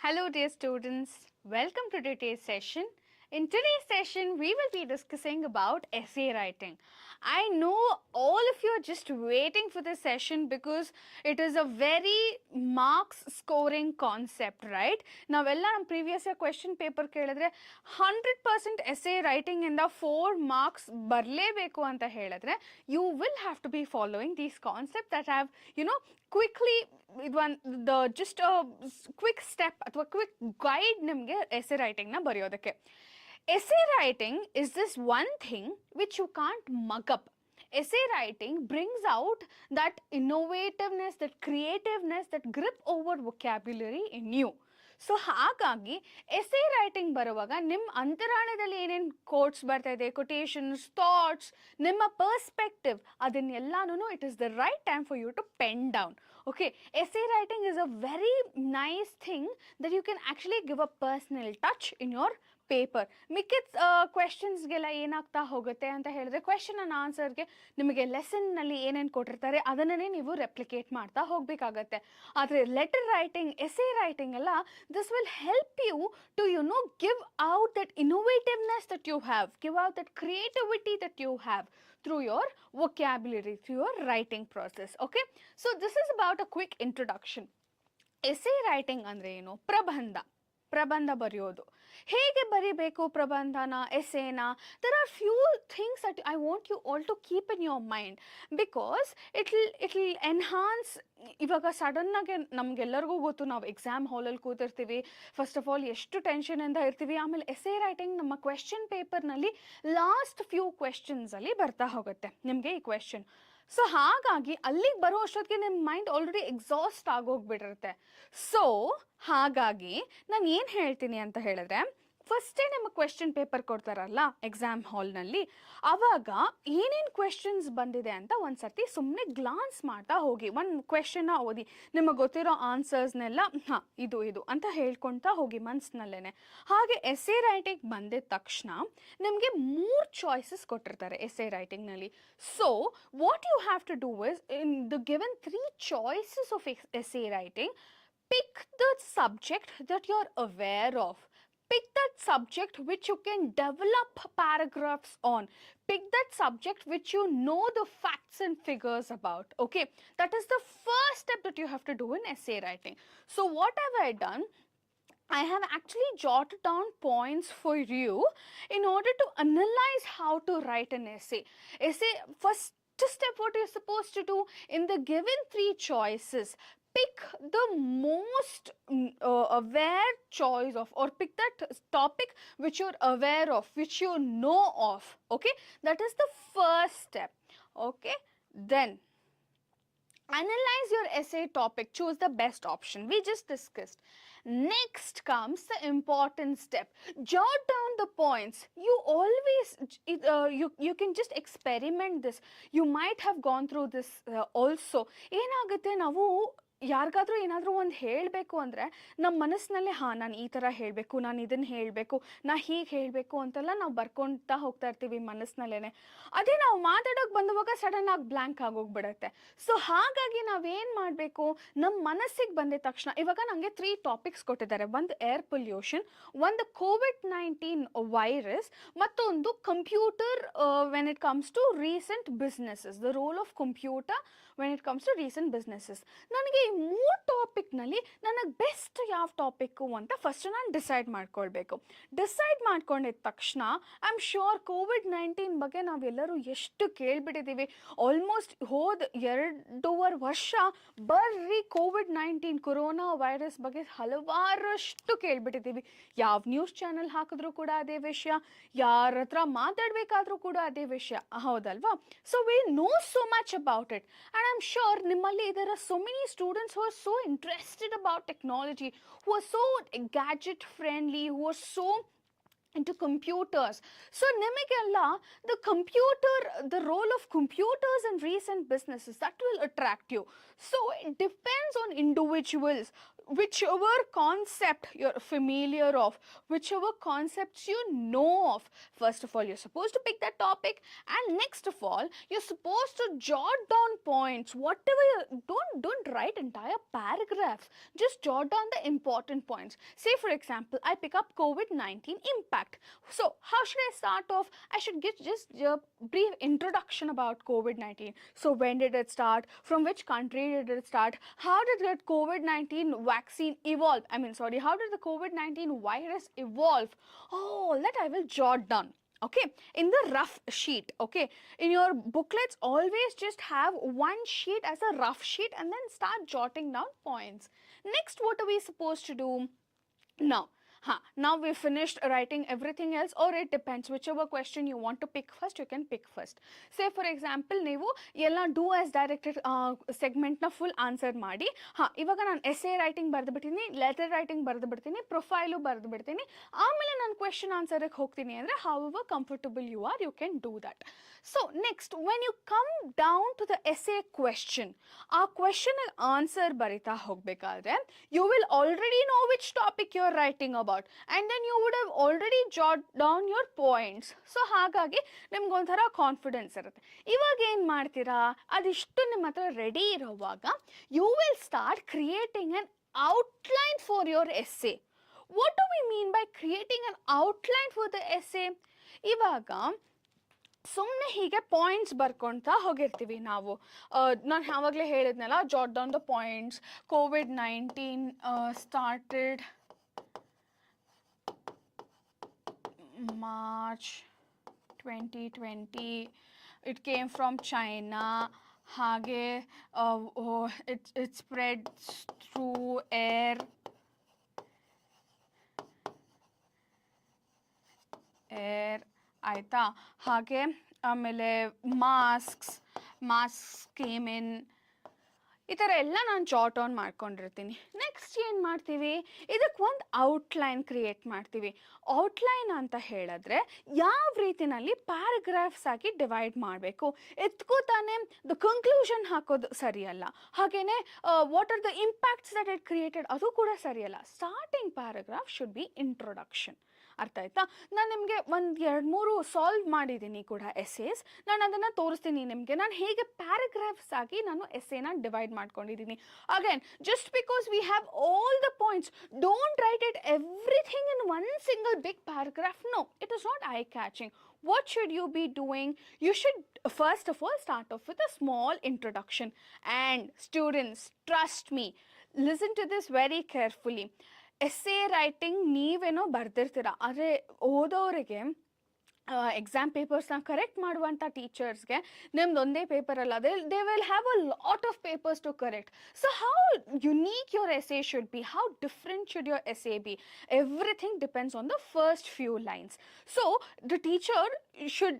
Hello dear students, welcome to today's session. In today's session, we will be discussing about essay writing. I know all of you are just waiting for this session because it is a very marks scoring concept, right? ನಾವೆಲ್ಲ ನಮ್ಮ previous year question paper ಕೇಳಿದ್ರೆ 100% essay writing ಇಂದ 4 marks ಬರಲೇಬೇಕು ಅಂತ ಹೇಳಿದ್ರೆ you will have to be following these concept that have quickly just quick step ಅಥವಾ quick guide ನಿಮಗೆ essay ರೈಟಿಂಗ್ನ ಬರೆಯೋದಕ್ಕೆ. Essay writing is this one thing which you can't mug up. Essay writing brings out that innovativeness, that creativeness, that grip over vocabulary in you. So ಹಾಗಾಗಿ essay writing ಬರುವಾಗ ನಿಮ್ಮ ಅಂತರಾಳದಲ್ಲಿ ಏನೇನು quotes ಬರ್ತಾ ಇದೆ, ಕೊಟೇಶನ್ಸ್, ಥಾಟ್ಸ್, ನಿಮ್ಮ perspective, ಅದನ್ನೆಲ್ಲಾನು it is the right time for you to pen down. Okay, essay writing is a very nice thing that you can actually give a personal touch in your paper. ಮಿಕ್ಕಿದ ಕ್ವೆಶನ್ಸ್ಗೆಲ್ಲ ಏನಾಗ್ತಾ ಹೋಗುತ್ತೆ ಅಂತ ಹೇಳಿದ್ರೆ question and ಆನ್ಸರ್ಗೆ ನಿಮಗೆ ಲೆಸನ್ನಲ್ಲಿ ಏನೇನು ಕೊಟ್ಟಿರ್ತಾರೆ ಅದನ್ನೇ ನೀವು ರೆಪ್ಲಿಕೇಟ್ ಮಾಡ್ತಾ ಹೋಗಬೇಕಾಗತ್ತೆ. ಆದರೆ ಲೆಟರ್ ರೈಟಿಂಗ್, ಎಸ್ಸೆ ರೈಟಿಂಗ್ ಎಲ್ಲ this will help you to give out that innovativeness that you have, give out that creativity that you have through your vocabulary, through your writing process. Okay, so this is about a quick introduction. Essay writing ಅಂದ್ರೆ ಏನು? ಪ್ರಬಂಧ ಬರೆಯೋದು. ಹೇಗೆ ಬರಿಬೇಕು ಪ್ರಬಂಧನ, ಎಸ್ಸೇನ? There are few things that I want you all to keep in your mind because it will enhance. ಇವಾಗ ಸಡನ್ನಾಗಿ ನಮಗೆಲ್ಲರಿಗೂ ಗೊತ್ತು, ನಾವು ಎಕ್ಸಾಮ್ ಹಾಲಲ್ಲಿ ಕೂತಿರ್ತೀವಿ, ಫಸ್ಟ್ ಆಫ್ ಆಲ್ ಎಷ್ಟು ಟೆನ್ಷನಿಂದ ಇರ್ತೀವಿ. ಆಮೇಲೆ ಎಸ್ಸೆ ರೈಟಿಂಗ್ ನಮ್ಮ ಕ್ವೆಶನ್ ಪೇಪರ್ನಲ್ಲಿ ಲಾಸ್ಟ್ ಫ್ಯೂ ಕ್ವೆಶನ್ಸಲ್ಲಿ ಬರ್ತಾ ಹೋಗುತ್ತೆ ನಿಮಗೆ ಈ ಕ್ವೆಶನ್. ಸೊ ಹಾಗಾಗಿ ಅಲ್ಲಿಗೆ ಬರೋ ಅಷ್ಟೊತ್ತಿಗೆ ನಿಮ್ಮ ಮೈಂಡ್ ಆಲ್ರೆಡಿ ಎಕ್ಸಾಸ್ಟ್ ಆಗೋಗ್ಬಿಟ್ಟಿರುತ್ತೆ. ಸೊ ಹಾಗಾಗಿ ನಾನು ಏನು ಹೇಳ್ತೀನಿ ಅಂತ ಹೇಳಿದ್ರೆ, ಫಸ್ಟೇ ನಿಮ್ಮ ಕ್ವೆಶನ್ ಪೇಪರ್ ಕೊಡ್ತಾರಲ್ಲ ಎಕ್ಸಾಮ್ ಹಾಲ್ನಲ್ಲಿ, ಆವಾಗ ಏನೇನು ಕ್ವೆಶನ್ಸ್ ಬಂದಿದೆ ಅಂತ ಒಂದು ಸರ್ತಿ ಸುಮ್ಮನೆ ಗ್ಲಾನ್ಸ್ ಮಾಡ್ತಾ ಹೋಗಿ. ಒಂದು ಕ್ವೆಶನ್ನ ಓದಿ, ನಿಮಗೆ ಗೊತ್ತಿರೋ ಆನ್ಸರ್ಸ್ನೆಲ್ಲ ಇದು ಅಂತ ಹೇಳ್ಕೊಳ್ತಾ ಹೋಗಿ ಮನಸ್ಸಿನಲ್ಲೇ. ಹಾಗೆ ಎಸ್ಸೆ ರೈಟಿಂಗ್ ಬಂದಿದ ತಕ್ಷಣ ನಿಮಗೆ 3 ಚಾಯ್ಸಸ್ ಕೊಟ್ಟಿರ್ತಾರೆ ಎಸ್ಸೆ ರೈಟಿಂಗ್ನಲ್ಲಿ. So what you have to do is, in the given 3 choices of essay writing, pick the subject that you're aware of. Pick that subject which you can develop paragraphs on. Pick that subject which you know the facts and figures about. Okay, that is the first step that you have to do in essay writing. So what have I done? I have actually jotted down points for you in order to analyze how to write an essay. First step, what you're supposed to do in the given 3 choices, pick the most aware choice of, or pick that topic which you're aware of, which you know of. Okay, that is the first step. Okay, then analyze your essay topic, choose the best option we just discussed. Next comes the important step, jot down the points. You always you can just experiment this. You might have gone through this also. ಏನಾಗುತ್ತೆ, ನಾವು ಯಾರಿಗಾದ್ರೂ ಏನಾದರೂ ಒಂದು ಹೇಳಬೇಕು ಅಂದರೆ ನಮ್ಮ ಮನಸ್ಸಿನಲ್ಲೇ ನಾನು ಈ ಥರ ಹೇಳಬೇಕು, ನಾನು ಇದನ್ನು ಹೇಳಬೇಕು, ಹೀಗೆ ಹೇಳಬೇಕು ಅಂತೆಲ್ಲ ನಾವು ಬರ್ಕೊಳ್ತಾ ಹೋಗ್ತಾ ಇರ್ತೀವಿ ಮನಸ್ಸಿನಲ್ಲೇ. ಅದೇ ನಾವು ಮಾತಾಡೋಕೆ ಬಂದುವಾಗ ಸಡನ್ನಾಗಿ ಬ್ಲ್ಯಾಂಕ್ ಆಗೋಗ್ಬಿಡುತ್ತೆ. ಸೊ ಹಾಗಾಗಿ ನಾವೇನು ಮಾಡಬೇಕು, ನಮ್ಮ ಮನಸ್ಸಿಗೆ ಬಂದಿದ ತಕ್ಷಣ, ಇವಾಗ ನನಗೆ 3 ಟಾಪಿಕ್ಸ್ ಕೊಟ್ಟಿದ್ದಾರೆ. ಒಂದು ಏರ್ ಪೊಲ್ಯೂಷನ್, ಒಂದು ಕೋವಿಡ್-19 ವೈರಸ್, ಮತ್ತೊಂದು computer when it comes to recent businesses, the role of computer when it comes to recent businesses. ನನಗೆ 3 ಟಾಪಿಕ್ನಲ್ಲಿ ನನಗೆ ಬೆಸ್ಟ್ ಯಾವ ಟಾಪಿಕ್ಕು ಅಂತ ಫಸ್ಟ್ ನಾನು ಡಿಸೈಡ್ ಮಾಡ್ಕೊಳ್ಬೇಕು. ಡಿಸೈಡ್ ಮಾಡ್ಕೊಂಡಿದ ತಕ್ಷಣ ಐ ಆಮ್ ಶ್ಯೂರ್ ಕೋವಿಡ್-19 ಬಗ್ಗೆ ನಾವೆಲ್ಲರೂ ಎಷ್ಟು ಕೇಳ್ಬಿಟ್ಟಿದ್ದೀವಿ. ಆಲ್ಮೋಸ್ಟ್ ಹೋದ 2.5 ವರ್ಷ ಬರ್ರಿ ಕೋವಿಡ್-19 ಕೊರೋನಾ ವೈರಸ್ ಬಗ್ಗೆ ಹಲವಾರಷ್ಟು ಕೇಳ್ಬಿಟ್ಟಿದ್ದೀವಿ. ಯಾವ ನ್ಯೂಸ್ ಚಾನಲ್ ಹಾಕಿದ್ರೂ ಕೂಡ ಅದೇ ವಿಷಯ, ಯಾರ ಹತ್ರ ಮಾತಾಡಬೇಕಾದ್ರೂ ಕೂಡ ಅದೇ ವಿಷಯ, ಹೌದಲ್ವಾ? So we know so much about it. And I am sure ನಿಮ್ಮಲ್ಲಿ ಇದರ so many students who are so interested about technology, who are so gadget friendly, who are so into computers. So ನಿಮಗೆಲ್ಲ the role of computers in recent businesses, that will attract you. So it depends on individuals. whichever concept you're familiar of, whichever concepts you know of. First of all, you're supposed to pick that topic, and next of all, you're supposed to jot down points. Whatever you don't write entire paragraphs. Just jot down the important points. Say for example, I pick up COVID-19 impact. So how should I start off? I should give just a brief introduction about COVID-19. So when did it start? From which country did it start? How did that COVID-19 vaccine evolve? How did the COVID-19 virus evolve? All that I will jot down. Okay, in the rough sheet. Okay, in your booklets, always just have one sheet as a rough sheet and then start jotting down points. Next, what are we supposed to do? Now we've finished writing everything else, or it depends. Whichever question you want to pick first, you can pick first. Say for example, ನೀವು ಎಲ್ಲ do as directed segment na full answer ಮಾಡಿ. ಇವಾಗ ನಾನು essay writing ಬರೆದು ಬಿಡ್ತೀನಿ, letter writing ಬರೆದು ಬಿಡ್ತೀನಿ, profile ಬರೆದು ಬಿಡ್ತೀನಿ. ಆಮೇಲೆ ನಾನು question answer ಗೆ ಹೋಗ್ತೀನಿ ಅಂದ್ರೆ however comfortable you are, you can do that. So next, when you come down to the essay question, ಆ question answer ಬರಿತಾ ಹೋಗ್ಬೇಕಾದ್ರೆ you will already know which topic you are writing about, and then you would have already jot down your points. So ಹಾಗಾಗಿ ನಿಮ್ಗೆ ಒಂಥರ confidence ಇರುತ್ತೆ. ಇವಾಗ ಏನು ಮಾಡ್ತೀರಾ, ಅದಿಷ್ಟು ನಿಮ್ಮ ಹತ್ರ ರೆಡಿ ಇರುವಾಗ you will start creating an outline for your essay. What do we mean by creating an outline for the essay? ಇವಾಗ ಸುಮ್ಮನೆ ಹೀಗೆ ಪಾಯಿಂಟ್ಸ್ ಬರ್ಕೊಳ್ತಾ ಹೋಗಿರ್ತೀವಿ ನಾವು. ನಾನು ಯಾವಾಗಲೇ ಹೇಳಿದ್ನಲ್ಲ, Jat down the points. COVID-19 started March 2020. It came from China. ಹಾಗೆ it spread through air. ಆಯಿತಾ. ಹಾಗೆ ಆಮೇಲೆ ಮಾಸ್ಕ್ಸ್ ಕೇಮ್ ಇನ್. ಈ ಥರ ಎಲ್ಲ ನಾನು ಜಾಟ್ ಆನ್ ಮಾಡ್ಕೊಂಡಿರ್ತೀನಿ. ನೆಕ್ಸ್ಟ್ ಏನು ಮಾಡ್ತೀವಿ, ಇದಕ್ಕೆ ಒಂದು ಔಟ್ಲೈನ್ ಕ್ರಿಯೇಟ್ ಮಾಡ್ತೀವಿ. ಔಟ್ಲೈನ್ ಅಂತ ಹೇಳಿದ್ರೆ ಯಾವ ರೀತಿನಲ್ಲಿ ಪ್ಯಾರಾಗ್ರಾಫ್ಸ್ ಆಗಿ ಡಿವೈಡ್ ಮಾಡಬೇಕು. ಎತ್ಕೋ ತಾನೇ ದ ಕನ್ಕ್ಲೂಷನ್ ಹಾಕೋದು ಸರಿಯಲ್ಲ. ಹಾಗೆಯೇ what are the impacts that it created, ಅದು ಕೂಡ ಸರಿಯಲ್ಲ. Starting paragraph should be introduction. ಅರ್ಥ ಆಯ್ತಾ? ನಾನು ನಿಮಗೆ ಒಂದು 2-3 ಸಾಲ್ವ್ ಮಾಡಿದ್ದೀನಿ ಕೂಡ ಎಸ್ಸೇಸ್. ನಾನು ಅದನ್ನು ತೋರಿಸ್ತೀನಿ ನಿಮಗೆ. ನಾನು ಹೇಗೆ ಪ್ಯಾರಾಗ್ರಾಫ್ಸ್ ಆಗಿ ನಾನು ಎಸ್ಸೇನ ಡಿವೈಡ್ ಮಾಡ್ಕೊಂಡಿದ್ದೀನಿ. Again, just because we have all the points, don't write it everything in one single big paragraph. No, it is not eye catching. What should you be doing? You should first of all start off with a small introduction. And students, trust me, listen to this very carefully. Essay writing ನೀವೇನೋ ಬರ್ದಿರ್ತೀರ, ಆದರೆ ಓದೋರಿಗೆ exam ಪೇಪರ್ಸ್ನ correct ಮಾಡುವಂಥ ಟೀಚರ್ಸ್ಗೆ ನಿಮ್ದು ಒಂದೇ paper ಅಲ್ಲ, they will have a lot of papers to correct. So how unique your essay should be, how different should your essay be, everything depends on the first few lines. So the teacher should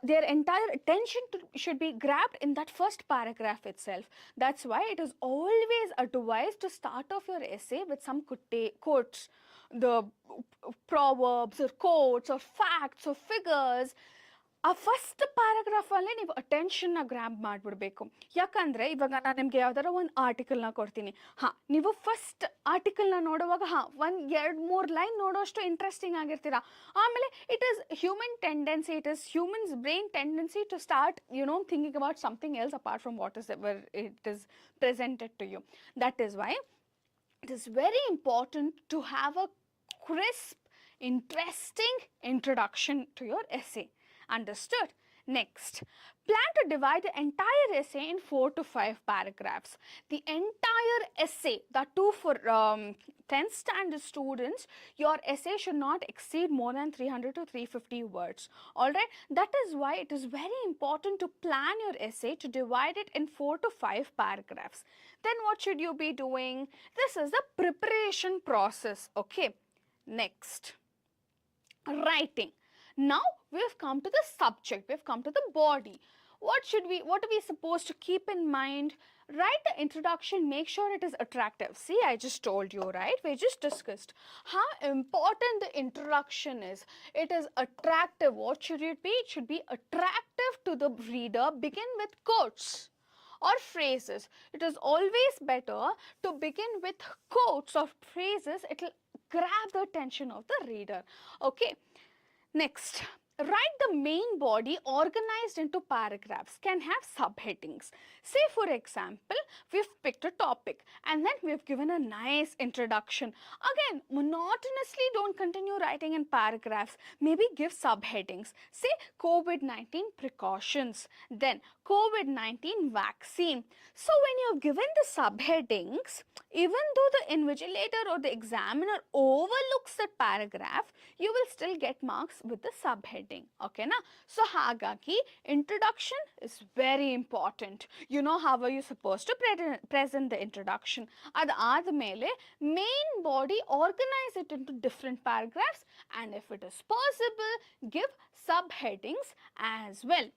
their entire attention should be grabbed in that first paragraph itself. That's why it is always advised to start off your essay with some quotes, the proverbs or quotes or facts or figures. ಆ first ಪ್ಯಾರಾಗ್ರಾಫಲ್ಲೇ ನೀವು ಅಟೆನ್ಷನ್ನ grab ಮಾಡಿಬಿಡ್ಬೇಕು. ಯಾಕಂದರೆ ಇವಾಗ ನಾನು ನಿಮಗೆ ಯಾವ್ದಾರ ಒಂದು ಆರ್ಟಿಕಲ್ನ ಕೊಡ್ತೀನಿ. ನೀವು ಫಸ್ಟ್ ಆರ್ಟಿಕಲ್ನ ನೋಡುವಾಗ 1-2-3 ಲೈನ್ ನೋಡೋಷ್ಟು ಇಂಟ್ರೆಸ್ಟಿಂಗ್ ಆಗಿರ್ತೀರ. ಆಮೇಲೆ it is human tendency, it is humans brain tendency to start thinking about something else apart from what it is presented to you. That is why it is very important to have a crisp, interesting introduction to your essay. Understood? Next, plan to divide the entire essay in 4 to 5 paragraphs. The entire essay, that too for 10th standard students, your essay should not exceed more than 300 to 350 words. Alright, that is why it is very important to plan your essay to divide it in 4 to 5 paragraphs. Then what should you be doing? This is the preparation process. Okay, next, writing. Now we have come to the subject, we have come to the body. What are we supposed to keep in mind? Write the introduction, make sure it is attractive. See, I just told you, right? We just discussed how important the introduction is. It is attractive. What should it be? It should be attractive to the reader. Begin with quotes. or phrases. It is always better to begin with quotes or phrases. It will grab the attention of the reader. Okay. Next, write the main body organized into paragraphs, can have subheadings. Say for example, we've picked a topic and then we've given a nice introduction. Again, monotonously don't continue writing in paragraphs. Maybe give subheadings. Say COVID-19 precautions, then COVID-19 vaccine. So when you've given the subheadings, even though the invigilator or the examiner overlooks that paragraph, you will still get marks with the subheading. Okay na? So hagagi introduction is very important. You know how are you supposed to present the introduction. Adad mele main body organize it into different paragraphs, and if it is possible, give subheadings as well.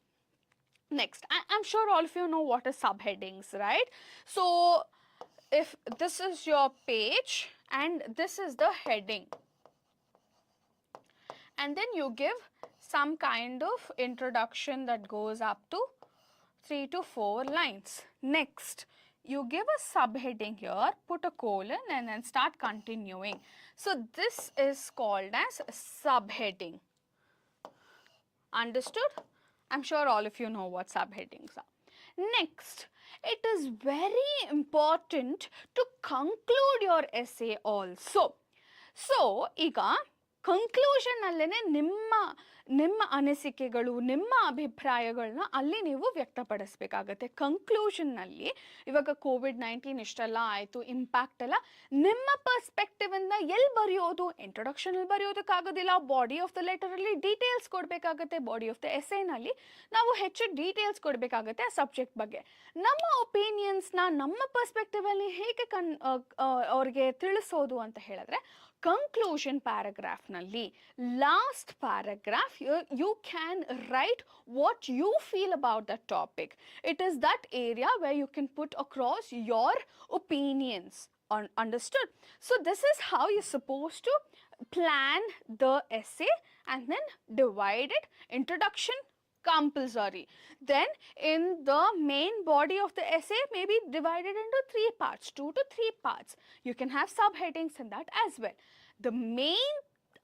Next, I'm sure all of you know what is subheadings, right? So if this is your page and this is the heading, and then you give some kind of introduction that goes up to 3 to 4 lines. Next, you give a subheading here, put a colon and then start continuing. So this is called as subheading. Understood? I'm sure all of you know what subheadings are. Next, it is very important to conclude your essay also. So, iga conclusion allene ನಿಮ್ಮ ಅನಿಸಿಕೆಗಳು, ನಿಮ್ಮ ಅಭಿಪ್ರಾಯಗಳನ್ನ ಅಲ್ಲಿ ನೀವು ವ್ಯಕ್ತಪಡಿಸಬೇಕಾಗತ್ತೆ. ಕನ್ಕ್ಲೂಷನ್ನಲ್ಲಿ ಇವಾಗ COVID-19 ಇಷ್ಟೆಲ್ಲ ಆಯಿತು, impact ಎಲ್ಲ ನಿಮ್ಮ perspective ಇಂದ ಎಲ್ಲಿ ಬರೆಯೋದು? ಇಂಟ್ರೊಡಕ್ಷನಲ್ಲಿ ಬರೆಯೋದಕ್ಕಾಗೋದಿಲ್ಲ. ಬಾಡಿ ಆಫ್ ದ ಲೆಟರಲ್ಲಿ ಡೀಟೇಲ್ಸ್ ಕೊಡಬೇಕಾಗತ್ತೆ. ಬಾಡಿ ಆಫ್ ದ ಎಸ್ಸೇನಲ್ಲಿ ನಾವು ಹೆಚ್ಚು ಡೀಟೇಲ್ಸ್ ಕೊಡಬೇಕಾಗತ್ತೆ ಆ ಸಬ್ಜೆಕ್ಟ್ ಬಗ್ಗೆ. ನಮ್ಮ ಒಪಿನಿಯನ್ಸ್ನ ನಮ್ಮ ಪರ್ಸ್ಪೆಕ್ಟಿವಲ್ಲಿ ಹೇಗೆ ಅವ್ರಿಗೆ ತಿಳಿಸೋದು ಅಂತ ಹೇಳಿದ್ರೆ, conclusion paragraph nalli last paragraph you can write what you feel about that topic. It is that area where you can put across your opinions. Understood? So this is how you're supposed to plan the essay and then divide it. Introduction compulsory. Then in the main body of the essay, maybe divided into 3 parts, 2 to 3 parts. You can have subheadings in that as well. The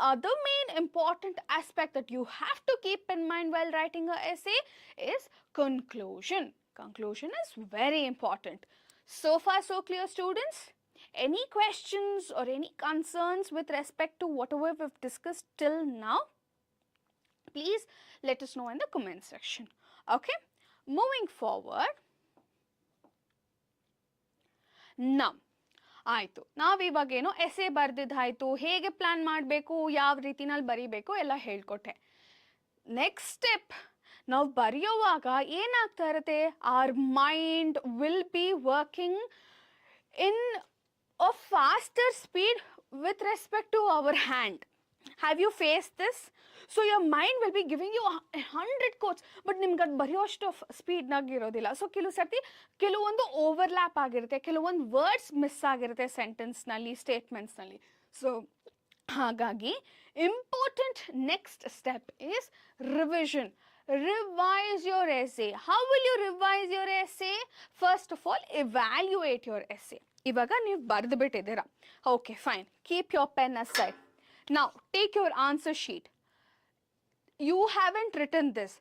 other main important aspect that you have to keep in mind while writing an essay is conclusion. Conclusion is very important. So far so clear, students? Any questions or any concerns with respect to whatever we've discussed till now? Please let us know in the comment section. Okay, moving forward. Now, ಆಯಿತು, ನಾವಿವಾಗೇನೋ ಎಸೆ ಬರೆದಿದ್ದಾಯಿತು, ಹೇಗೆ plan ಮಾಡಬೇಕು, ಯಾವ ರೀತಿನಲ್ಲಿ ಬರೀಬೇಕು ಎಲ್ಲ ಹೇಳ್ಕೊಟ್ಟೆ. Next step, ನಾವು ಬರೆಯುವಾಗ ಏನಾಗ್ತಾ ಇರುತ್ತೆ, our mind will be working in a faster speed with respect to our hand. Have you faced this? So your mind will be giving you 100 quotes, but ನಿಮ್ಗೆ ಅದು ಬರೆಯೋಷ್ಟು ಸ್ಪೀಡ್ನಾಗ ಇರೋದಿಲ್ಲ. ಸೊ ಕೆಲವು ಸರ್ತಿ ಕೆಲವೊಂದು ಓವರ್ಲ್ಯಾಪ್ ಆಗಿರುತ್ತೆ, ಕೆಲವೊಂದು ವರ್ಡ್ಸ್ ಮಿಸ್ ಆಗಿರುತ್ತೆ ಸೆಂಟೆನ್ಸ್ನಲ್ಲಿ, ಸ್ಟೇಟ್ಮೆಂಟ್ಸ್ನಲ್ಲಿ. So ಹಾಗಾಗಿ important next step is revision. Revise your essay. How will you revise your essay? First of all, evaluate your essay. ಇವಾಗ ನೀವು ಬರೆದು ಬಿಟ್ಟಿದ್ದೀರಾ. Okay, fine. Keep your pen aside. Now, take your answer sheet. You haven't written this.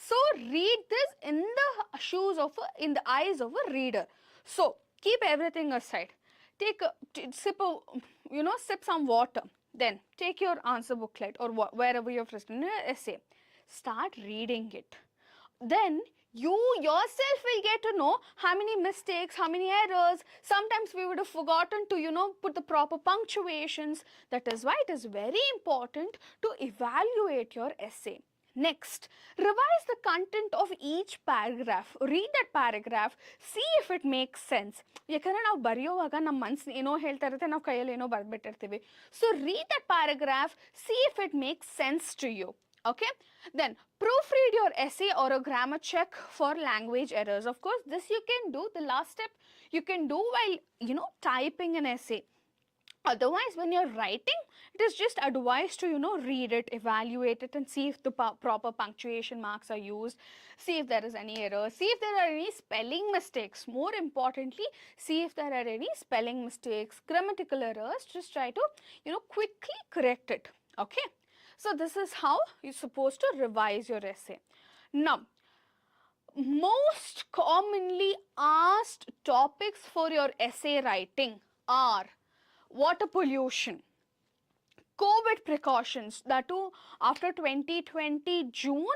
So, read this in the shoes of, in the eyes of a reader. So, keep everything aside. Take a sip some water. Then, take your answer booklet or wherever you've written your essay. Start reading it. Then, you yourself will get to know how many mistakes, how many errors. Sometimes we would have forgotten to, put the proper punctuations. That is why it is very important to evaluate your essay. Next, revise the content of each paragraph. Read that paragraph. See if it makes sense. ಯಾಕಂದ್ರೆ ನಾವು ಬರೆಯುವಾಗ ನಮ್ಮ ಮನಸ್ಸು ಏನೋ ಹೇಳ್ತಾ ಇರುತ್ತೆ, ನಾವು ಕೈಯಲ್ಲಿ ಏನೋ ಬರೆದ್ಬಿಟ್ಟಿರ್ತೀವಿ. So, read that paragraph. See if it makes sense to you. Okay, then proofread your essay or a grammar check for language errors. Of course, this you can do. The last step you can do while typing an essay. Otherwise, when you're writing, it is just advised to, read it, evaluate it, and see if the proper punctuation marks are used, see if there is any error, see if there are any spelling mistakes. More importantly, see if there are any spelling mistakes, grammatical errors. Just try to, quickly correct it. Okay. So this is how you're supposed to revise your essay. Now, most commonly asked topics for your essay writing are water pollution, COVID precautions, that too after 2020 June,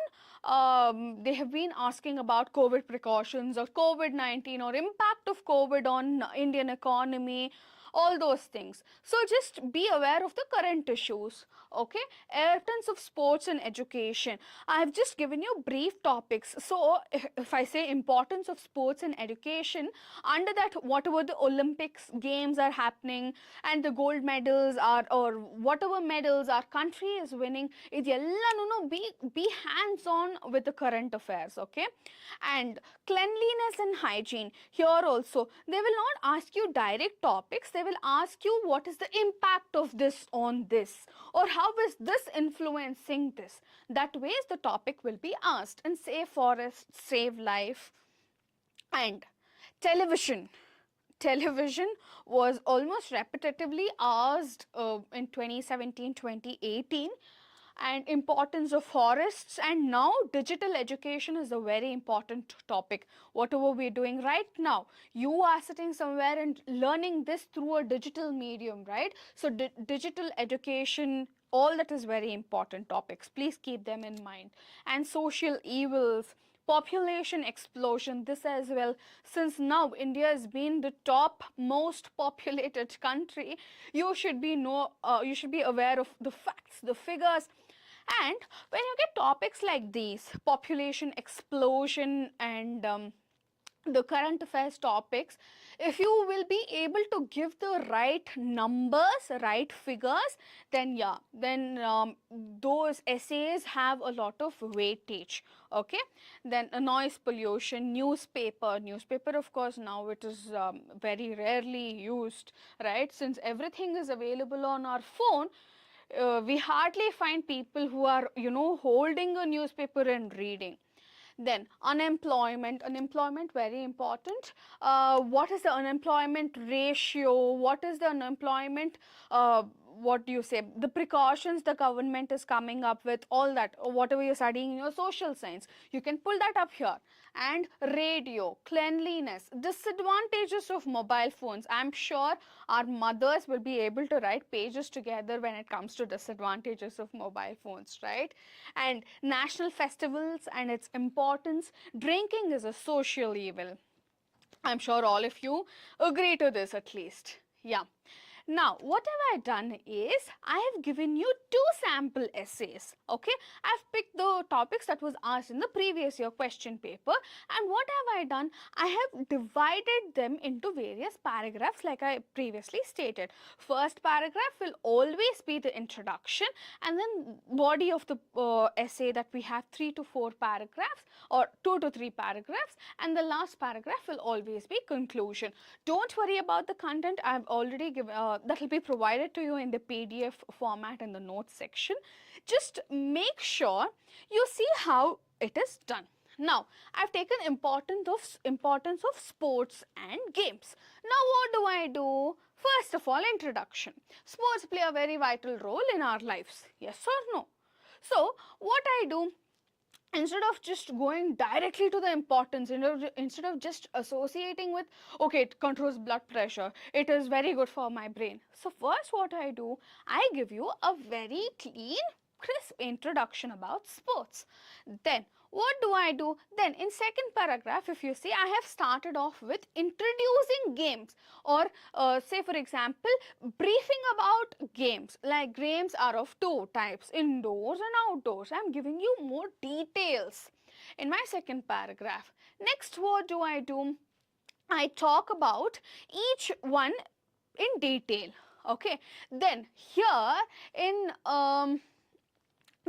they have been asking about COVID precautions or COVID-19 or impact of COVID on Indian economy, all those things. So just be aware of the current issues. Okay, importance of sports and education. I have just given you brief topics. So if I say importance of sports and education, under that, whatever the Olympics games are happening and the gold medals are, or whatever medals our country is winning, idella be hands on with the current affairs. Okay, and cleanliness and hygiene, here also they will not ask you direct topics, they will ask you what is the impact of this on this, or how is this influencing this. That way the topic will be asked. And save forest, save life. And television, television was almost repetitively asked in 2017-2018, and importance of forests. And now digital education is a very important topic. Whatever we're doing right now, you are sitting somewhere and learning this through a digital medium, right? So digital education, all that is very important topics. Please keep them in mind. And social evils, population explosion, this as well. Since now India has been the top most populated country, you should be aware of the facts, the figures. And when you get topics like these, population explosion and the current affairs topics, if you will be able to give the right numbers, right figures, then yeah, then those essays have a lot of weightage. Okay, then noise pollution, newspaper of course now it is very rarely used, right? Since everything is available on our phone, we hardly find people who are, holding a newspaper and reading. Then unemployment very important. What is the unemployment ratio? What is the unemployment, what do you say, the precautions the government is coming up with, all that, or whatever you're studying in your social science, you can pull that up here. And radio, cleanliness, disadvantages of mobile phones. I'm sure our mothers will be able to write pages together when it comes to disadvantages of mobile phones, right? And national festivals and its importance. Drinking is a social evil. I'm sure all of you agree to this at least. Yeah. Now, what have I done is, I have given you 2 sample essays. Okay, I've picked the topics that was asked in the previous year question paper, and what have I done? I have divided them into various paragraphs like I previously stated. First paragraph will always be the introduction, and then body of the essay, that we have 3 to 4 paragraphs or 2 to 3 paragraphs, and the last paragraph will always be conclusion. Don't worry about the content. I've already given that will be provided to you in the PDF format in the notes section. Just make sure you see how it is done. Now, I've taken importance of sports and games. Now, what do I do? First of all, introduction. Sports play a very vital role in our lives. Yes or no? So, what I do, instead of just going directly to the importance, instead of just associating with, okay, it controls blood pressure, it is very good for my brain. So first what I do, I give you a very clean, crisp introduction about sports. Then what do I do? Then in second paragraph, if you see, I have started off with introducing games, or say for example, briefing about games. Like games are of 2 types, indoors and outdoors. I am giving you more details in my second paragraph. Next, what do? I talk about each one in detail. Okay, then here in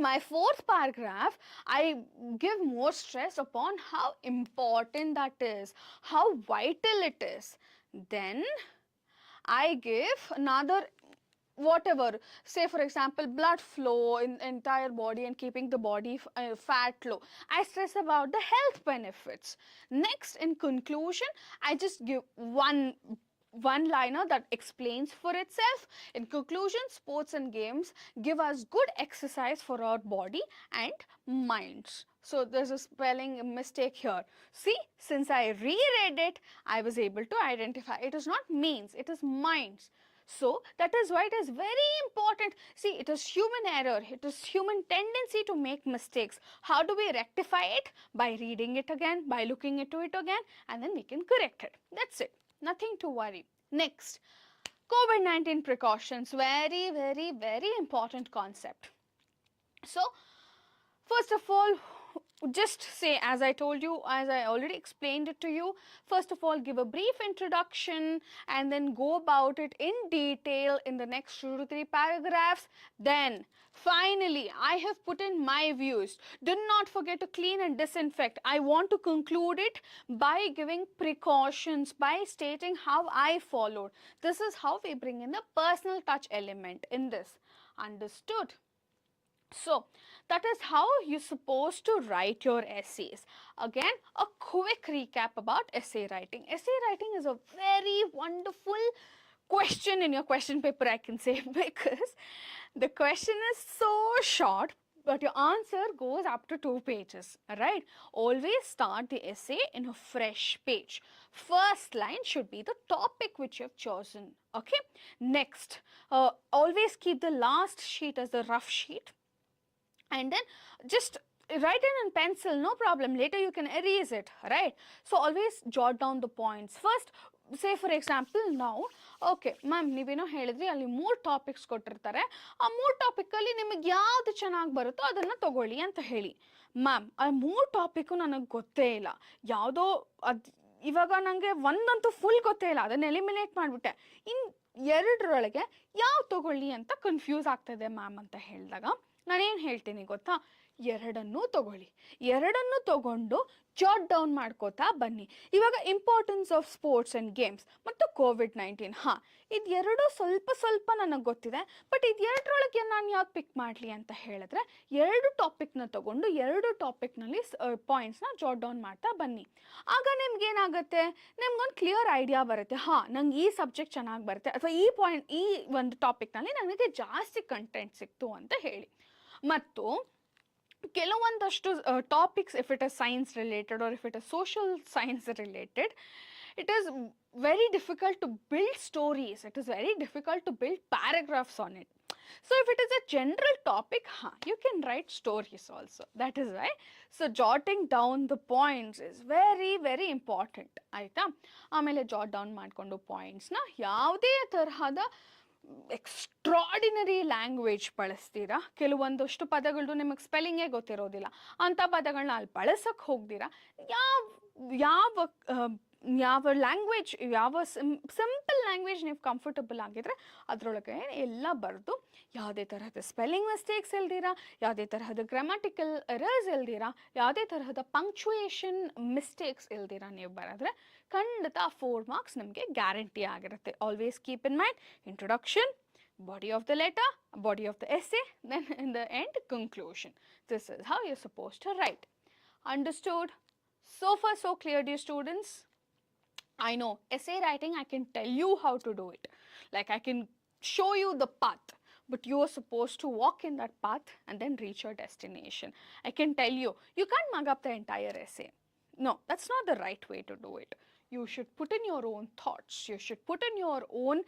my fourth paragraph, I give more stress upon how important that is, how vital it is. Then I give another whatever, say for example blood flow in the entire body and keeping the body fat low. I stress about the health benefits. Next, in conclusion, I just give one liner that explains for itself. In conclusion, sports and games give us good exercise for our body and minds. So there's a spelling mistake here. See, since I reread it, I was able to identify it is not means, it is minds. So that is why it is very important. See, it is human error, it is human tendency to make mistakes. How do we rectify it? By reading it again, by looking into it again, and then we can correct it. That's it. Nothing to worry. Next, COVID-19 precautions. Very, very, very important concept. So, first of all, just say, as I told you, as I already explained it to you, first of all give a brief introduction and then go about it in detail in the next 2 to 3 paragraphs. Then finally I have put in my views. Do not forget to clean and disinfect. I want to conclude it by giving precautions, by stating how I followed. This is how we bring in the personal touch element in this. Understood? So that is how you're supposed to write your essays. Again, a quick recap about essay writing. Essay writing is a very wonderful question in your question paper, I can say, because the question is so short, but your answer goes up to 2 pages, right? Always start the essay in a fresh page. First line should be the topic which you have chosen, okay? Next, always keep the last sheet as the rough sheet. And then just write it in pencil, no problem. Later you can erase it, right? So always jot down the points. First, say for example now, okay, ma'am, ನೀವೇನೋ ಹೇಳಿದ್ರಿ ಅಲ್ಲಿ 3 topics ಕೊಟ್ಟಿರ್ತಾರೆ. ಆ 3 ಟಾಪಿಕಲ್ಲಿ ನಿಮಗೆ ಯಾವುದು ಚೆನ್ನಾಗಿ ಬರುತ್ತೋ ಅದನ್ನು ತಗೊಳ್ಳಿ ಅಂತ ಹೇಳಿ. ಮ್ಯಾಮ್, ಆ 3 ಟಾಪಿಕ್ಕು ನನಗೆ ಗೊತ್ತೇ ಇಲ್ಲ. ಯಾವುದೋ ಇವಾಗ ನನಗೆ ಒಂದಂತೂ ಫುಲ್ ಗೊತ್ತೇ ಇಲ್ಲ, ಅದನ್ನು ಎಲಿಮಿನೇಟ್ ಮಾಡಿಬಿಟ್ಟೆ. ಇನ್ನು 2ರೊಳಗೆ ಯಾವ ತಗೊಳ್ಳಿ ಅಂತ ಕನ್ಫ್ಯೂಸ್ ಆಗ್ತದೆ ಮ್ಯಾಮ್ ಅಂತ ಹೇಳಿದಾಗ ನಾನೇನು ಹೇಳ್ತೀನಿ ಗೊತ್ತಾ? 2 ತಗೊಳ್ಳಿ. 2 ತಗೊಂಡು ಜಾಟ್ ಡೌನ್ ಮಾಡ್ಕೋತಾ ಬನ್ನಿ. ಇವಾಗ importance of sports and games ಮತ್ತು COVID-19. ಹಾಂ, ಇದು 2 ಸ್ವಲ್ಪ ನನಗೆ ಗೊತ್ತಿದೆ, ಬಟ್ ಇದು 2ರೊಳಗೆ ನಾನು ಯಾವ್ದು ಪಿಕ್ ಮಾಡಲಿ ಅಂತ ಹೇಳಿದ್ರೆ 2 ಟಾಪಿಕ್ನ ತಗೊಂಡು 2 ಟಾಪಿಕ್ನಲ್ಲಿ ಪಾಯಿಂಟ್ಸ್ನ ಜಾಟ್ ಡೌನ್ ಮಾಡ್ತಾ ಬನ್ನಿ. ಆಗ ನಿಮ್ಗೇನಾಗುತ್ತೆ, ನಿಮ್ಗೊಂದು ಕ್ಲಿಯರ್ ಐಡಿಯಾ ಬರುತ್ತೆ. ಹಾಂ, ನಂಗೆ ಈ ಸಬ್ಜೆಕ್ಟ್ ಚೆನ್ನಾಗಿ ಬರುತ್ತೆ, ಅಥವಾ ಈ ಒಂದು ಟಾಪಿಕ್ನಲ್ಲಿ ನನಗೆ ಜಾಸ್ತಿ ಕಂಟೆಂಟ್ ಸಿಕ್ತು ಅಂತ ಹೇಳಿ. ಮತ್ತು ಕೆಲವೊಂದಷ್ಟು topics, if it is science related or if it is social science related, it is very difficult to build stories, it is very difficult to build paragraphs on it. So if it is a general topic, you can write stories also. That is why, so jotting down the points is very, very important. ಆಯಿತಾ? ಆಮೇಲೆ Jat down ಮಾಡಿಕೊಂಡು ಪಾಯಿಂಟ್ಸ್ನ ಯಾವುದೇ ತರಹದ extraordinary language ಬಳಸ್ತೀರಾ, ಕೆಲವೊಂದಷ್ಟು ಪದಗಳು ನಿಮಗೆ ಸ್ಪೆಲ್ಲಿಂಗೇ ಗೊತ್ತಿರೋದಿಲ್ಲ, ಅಂಥ ಪದಗಳನ್ನ ಅಲ್ಲಿ ಬಳಸಕ್ಕೆ ಹೋಗ್ದಿರಾ, ಯಾವ ಲ್ಯಾಂಗ್ವೇಜ್, ಯಾವ ಸಿಂಪಲ್ ಲ್ಯಾಂಗ್ವೇಜ್ ನೀವು ಕಂಫರ್ಟಬಲ್ ಆಗಿದ್ರೆ ಅದರೊಳಗೆ ಎಲ್ಲ ಬರೆದು, ಯಾವುದೇ ತರಹದ ಸ್ಪೆಲ್ಲಿಂಗ್ ಮಿಸ್ಟೇಕ್ಸ್ ಇಲ್ದಿರಾ, ಯಾವುದೇ ತರಹದ ಗ್ರಾಮ್ಯಾಟಿಕಲ್ ಎರರ್ಸ್ ಇಲ್ದಿರಾ, ಯಾವುದೇ ತರಹದ ಪಂಕ್ಚುಯೇಷನ್ ಮಿಸ್ಟೇಕ್ಸ್ ಇಲ್ದಿರಾ ನೀವು ಬರೆದ್ರೆ ಖಂಡಿತ 4 ಮಾರ್ಕ್ಸ್ ನಮಗೆ ಗ್ಯಾರಂಟಿ ಆಗಿರುತ್ತೆ. Always keep in mind introduction, body of the letter, body of the essay, then in the end conclusion. This is how you're supposed to write. Understood? So far so clear, dear students? I know essay writing I can tell you how to do it, like I can show you the path, but you are supposed to walk in that path and then reach your destination. I can tell you, you can't mug up the entire essay. No, that's not the right way to do it. You should put in your own thoughts, you should put in your own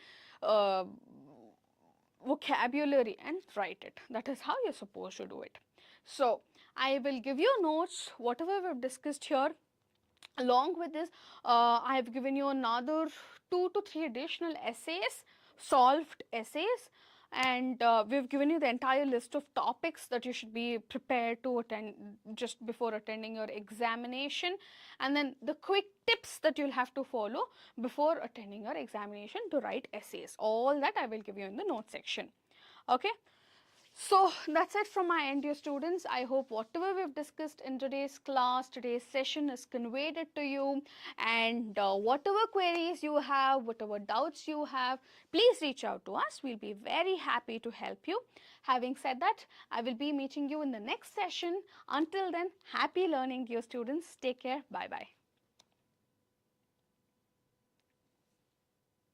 vocabulary and write it. That is how you're supposed to do it. So I will give you notes, whatever we've discussed here. Along with this, I have given you another 2 to 3 additional essays, solved essays, and we've given you the entire list of topics that you should be prepared to attend just before attending your examination, and then the quick tips that you'll have to follow before attending your examination to write essays. All that I will give you in the note section. Okay? So that's it from my end, dear students. I hope whatever we've discussed in today's class, today's session is conveyed it to you. And whatever queries you have, whatever doubts you have, please reach out to us. We'll be very happy to help you. Having said that, I will be meeting you in the next session. Until then, happy learning, dear students. Take care. Bye-bye.